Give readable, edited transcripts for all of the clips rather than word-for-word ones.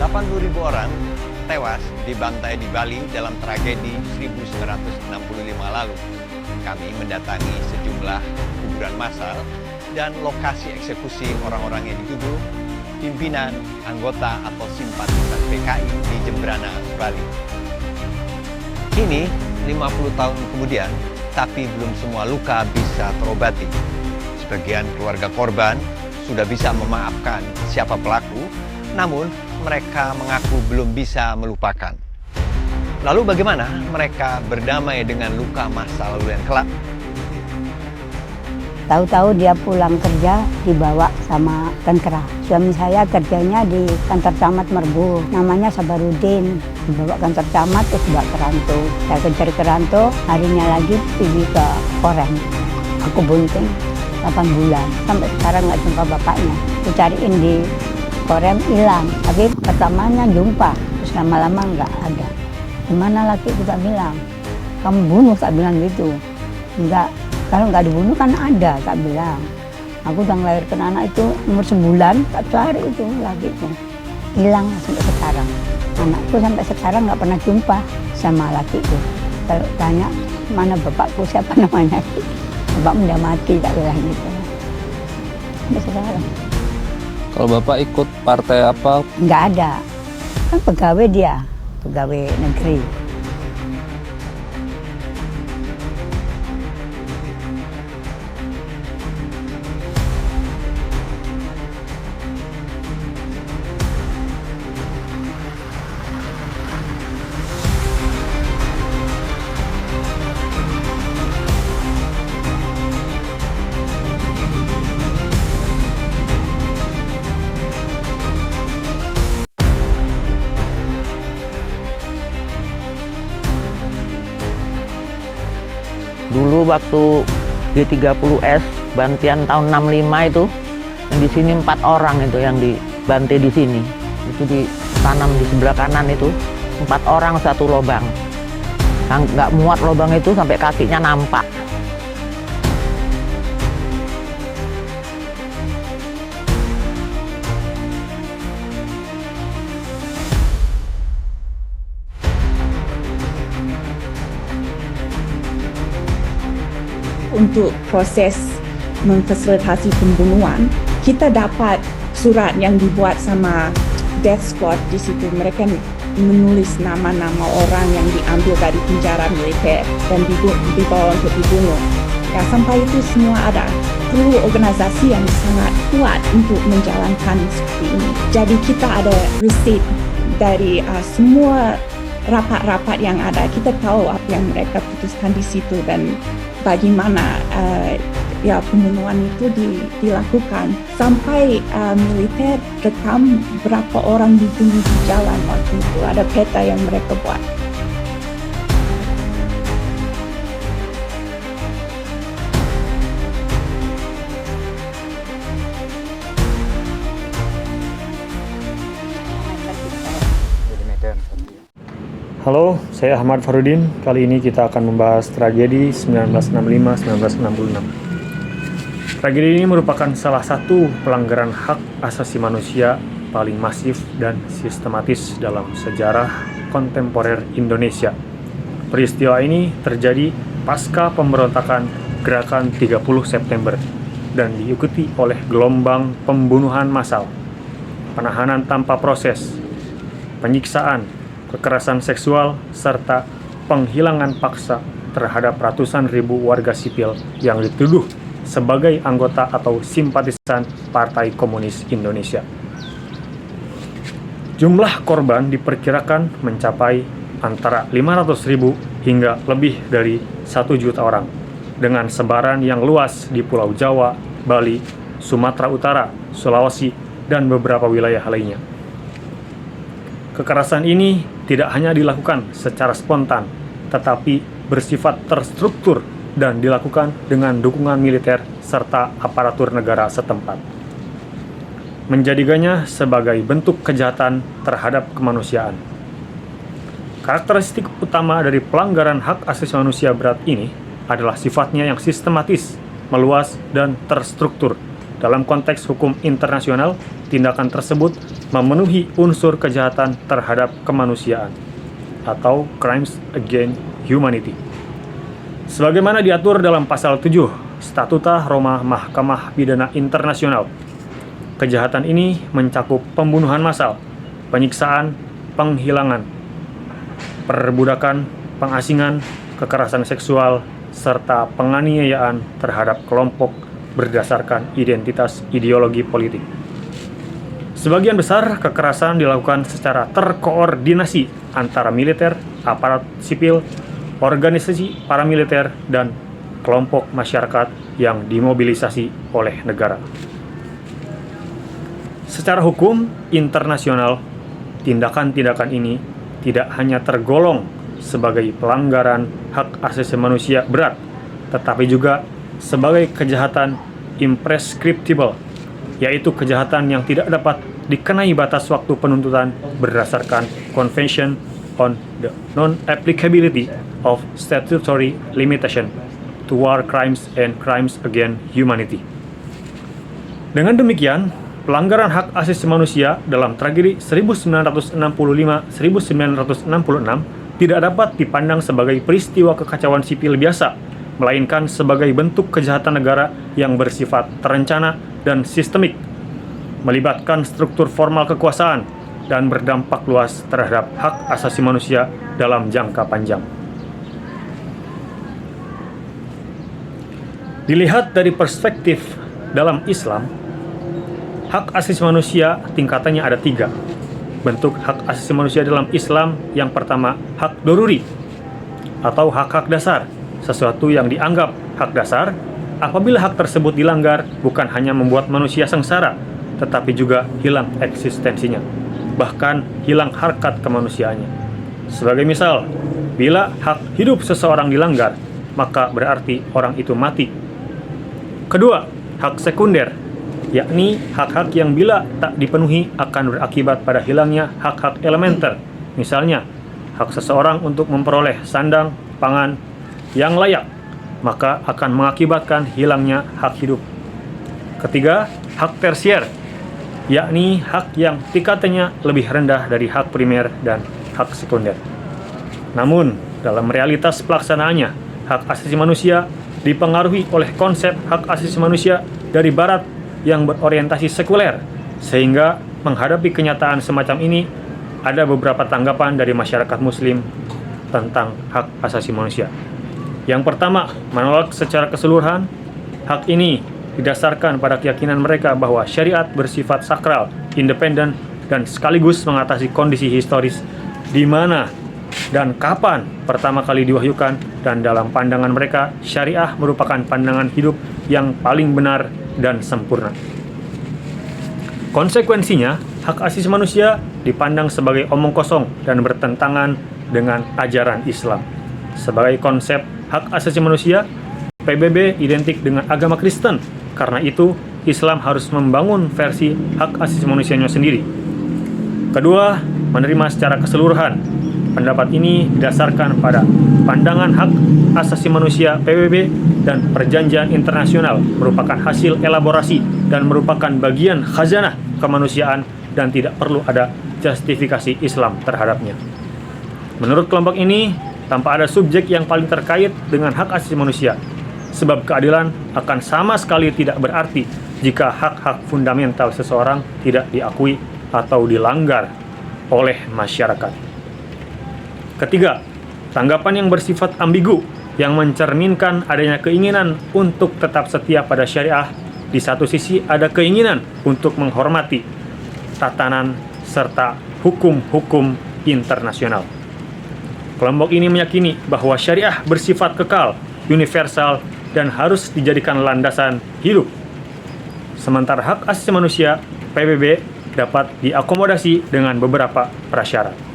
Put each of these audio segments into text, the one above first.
80.000 orang tewas dibantai di Bali dalam tragedi 1965 lalu. Kami mendatangi sejumlah kuburan massal dan lokasi eksekusi orang-orang yang dituduh pimpinan, anggota atau simpatisan PKI di Jembrana, Bali. Kini, 50 tahun kemudian, tapi belum semua luka bisa terobati. Sebagian keluarga korban sudah bisa memaafkan siapa pelaku, namun mereka mengaku belum bisa melupakan. Lalu bagaimana mereka berdamai dengan luka masa lalu yang kelak? Tahu-tahu dia pulang kerja dibawa sama tentara. Suami saya kerjanya di kantor camat Merbu, namanya Sabarudin. Dibawa kantor camat terus bawa ke Ranto. Saya kejar ke Ranto, harinya lagi pergi ke Korem. Aku bunting 8 bulan, sampai sekarang nggak jumpa bapaknya. Aku cariin di Korem hilang, tapi pertamanya jumpa, terus lama-lama nggak ada. Gimana laki kita bilang, kamu bunuh, tak bilang gitu. Enggak. Kalau nggak dibunuh kan ada, tak bilang. Aku udah melahirkan anak itu umur sebulan, tak cari itu lagi itu. Hilang sampai sekarang. Anakku sampai sekarang nggak pernah jumpa sama laki itu. Kalau tanya, mana bapakku, siapa namanya? Bapak udah mati, tak bilang gitu. Sampai sekarang. Kalau Bapak ikut partai apa? Nggak ada. Kan pegawai dia, pegawai negeri. Dulu waktu G30S bantian tahun 65 itu, yang di sini 4 orang itu yang dibantai di sini. Itu ditanam di sebelah kanan itu 4 orang satu lubang. Nggak muat lubang itu sampai kakinya nampak. Untuk proses memfasilitasi pembunuhan, kita dapat surat yang dibuat sama Death Squad di situ. Mereka menulis nama-nama orang yang diambil dari penjara militer dan dibawa untuk dibunuh. Ya, sampai itu semua ada. Perlu organisasi yang sangat kuat untuk menjalankan seperti ini. Jadi kita ada receipt dari semua rapat-rapat yang ada. Kita tahu apa yang mereka putuskan di situ dan bagaimana pembunuhan itu dilakukan. Sampai militer rekam berapa orang dibunuh di jalan waktu itu. Ada peta yang mereka buat. Halo, saya Ahmad Farudin. Kali ini kita akan membahas tragedi 1965-1966. Tragedi ini merupakan salah satu pelanggaran hak asasi manusia paling masif dan sistematis dalam sejarah kontemporer Indonesia. Peristiwa ini terjadi pasca pemberontakan Gerakan 30 September dan diikuti oleh gelombang pembunuhan massal, penahanan tanpa proses, penyiksaan, kekerasan seksual, serta penghilangan paksa terhadap ratusan ribu warga sipil yang dituduh sebagai anggota atau simpatisan Partai Komunis Indonesia. Jumlah korban diperkirakan mencapai antara 500.000 hingga lebih dari 1 juta orang, dengan sebaran yang luas di Pulau Jawa, Bali, Sumatera Utara, Sulawesi, dan beberapa wilayah lainnya. Kekerasan ini tidak hanya dilakukan secara spontan, tetapi bersifat terstruktur dan dilakukan dengan dukungan militer serta aparatur negara setempat. Menjadikannya sebagai bentuk kejahatan terhadap kemanusiaan. Karakteristik utama dari pelanggaran hak asasi manusia berat ini adalah sifatnya yang sistematis, meluas, dan terstruktur, dalam konteks hukum internasional, tindakan tersebut memenuhi unsur kejahatan terhadap kemanusiaan atau crimes against humanity. Sebagaimana diatur dalam pasal 7 Statuta Roma Mahkamah Pidana Internasional, kejahatan ini mencakup pembunuhan massal, penyiksaan, penghilangan, perbudakan, pengasingan, kekerasan seksual, serta penganiayaan terhadap kelompok berdasarkan identitas ideologi politik. Sebagian besar kekerasan dilakukan secara terkoordinasi antara militer, aparat sipil, organisasi paramiliter, dan kelompok masyarakat yang dimobilisasi oleh negara. Secara hukum internasional, tindakan-tindakan ini tidak hanya tergolong sebagai pelanggaran hak asasi manusia berat, tetapi juga sebagai kejahatan imprescriptible, yaitu kejahatan yang tidak dapat dikenai batas waktu penuntutan berdasarkan Convention on the Non-Applicability of Statutory Limitation to War Crimes and Crimes Against Humanity. Dengan demikian, pelanggaran hak asasi manusia dalam tragedi 1965-1966 tidak dapat dipandang sebagai peristiwa kekacauan sipil biasa, melainkan sebagai bentuk kejahatan negara yang bersifat terencana dan sistemik, melibatkan struktur formal kekuasaan, dan berdampak luas terhadap hak asasi manusia dalam jangka panjang. Dilihat dari perspektif dalam Islam, hak asasi manusia tingkatannya ada 3. Bentuk hak asasi manusia dalam Islam yang pertama, hak doruri atau hak-hak dasar, sesuatu yang dianggap hak dasar apabila hak tersebut dilanggar bukan hanya membuat manusia sengsara, tetapi juga hilang eksistensinya, bahkan hilang harkat kemanusiaannya. Sebagai misal, bila hak hidup seseorang dilanggar, maka berarti orang itu mati. Kedua, hak sekunder, yakni hak-hak yang bila tak dipenuhi akan berakibat pada hilangnya hak-hak elementer, misalnya hak seseorang untuk memperoleh sandang, pangan yang layak, maka akan mengakibatkan hilangnya hak hidup. Ketiga, hak tersier, yakni hak yang tingkatannya lebih rendah dari hak primer dan hak sekunder. Namun, dalam realitas pelaksanaannya, hak asasi manusia dipengaruhi oleh konsep hak asasi manusia dari Barat yang berorientasi sekuler, sehingga menghadapi kenyataan semacam ini, ada beberapa tanggapan dari masyarakat Muslim tentang hak asasi manusia. Yang pertama, menolak secara keseluruhan. Hak ini didasarkan pada keyakinan mereka bahwa syariat bersifat sakral, independen, dan sekaligus mengatasi kondisi historis di mana dan kapan pertama kali diwahyukan, dan dalam pandangan mereka, syariah merupakan pandangan hidup yang paling benar dan sempurna. Konsekuensinya, hak asasi manusia dipandang sebagai omong kosong dan bertentangan dengan ajaran Islam. Sebagai konsep hak asasi manusia, PBB identik dengan agama Kristen. Karena itu, Islam harus membangun versi hak asasi manusianya sendiri. Kedua, menerima secara keseluruhan. Pendapat ini didasarkan pada pandangan hak asasi manusia PBB dan perjanjian internasional merupakan hasil elaborasi dan merupakan bagian khazanah kemanusiaan dan tidak perlu ada justifikasi Islam terhadapnya. Menurut kelompok ini, tanpa ada subjek yang paling terkait dengan hak asasi manusia, sebab keadilan akan sama sekali tidak berarti jika hak-hak fundamental seseorang tidak diakui atau dilanggar oleh masyarakat. Ketiga, tanggapan yang bersifat ambigu yang mencerminkan adanya keinginan untuk tetap setia pada syariah. Di satu sisi ada keinginan untuk menghormati tatanan serta hukum-hukum internasional. Kelompok ini meyakini bahwa syariah bersifat kekal, universal, dan harus dijadikan landasan hidup. Sementara hak asasi manusia, PBB, dapat diakomodasi dengan beberapa prasyarat.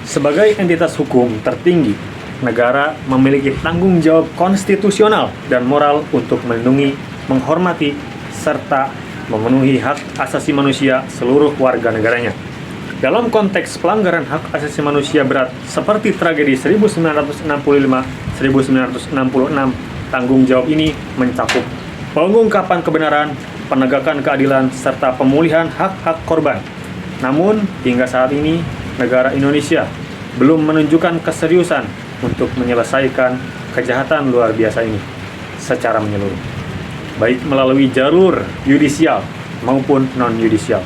Sebagai entitas hukum tertinggi, negara memiliki tanggung jawab konstitusional dan moral untuk melindungi, menghormati, serta memenuhi hak asasi manusia seluruh warga negaranya. Dalam konteks pelanggaran hak asasi manusia berat seperti tragedi 1965-1966, tanggung jawab ini mencakup pengungkapan kebenaran, penegakan keadilan, serta pemulihan hak-hak korban. Namun, hingga saat ini, negara Indonesia belum menunjukkan keseriusan untuk menyelesaikan kejahatan luar biasa ini secara menyeluruh, baik melalui jalur yudisial maupun non-yudisial.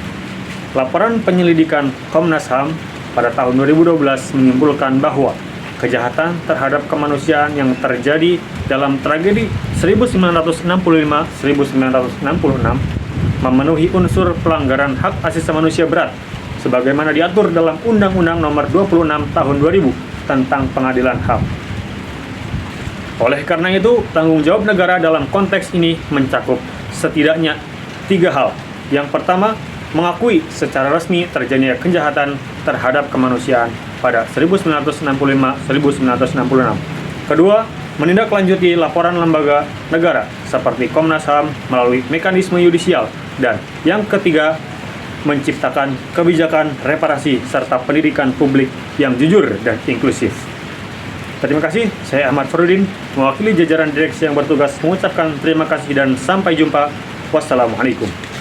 Laporan penyelidikan Komnas HAM pada tahun 2012 menyimpulkan bahwa kejahatan terhadap kemanusiaan yang terjadi dalam tragedi 1965-1966 memenuhi unsur pelanggaran hak asasi manusia berat sebagaimana diatur dalam Undang-Undang Nomor 26 Tahun 2000 tentang Pengadilan HAM. Oleh karena itu, tanggung jawab negara dalam konteks ini mencakup setidaknya 3 hal. Yang pertama, mengakui secara resmi terjadinya kejahatan terhadap kemanusiaan pada 1965-1966. Kedua, menindaklanjuti laporan lembaga negara seperti Komnas HAM melalui mekanisme yudisial. Dan yang ketiga, menciptakan kebijakan reparasi serta pendidikan publik yang jujur dan inklusif. Terima kasih, saya Ahmad Farudin, mewakili jajaran direksi yang bertugas mengucapkan terima kasih dan sampai jumpa. Wassalamualaikum.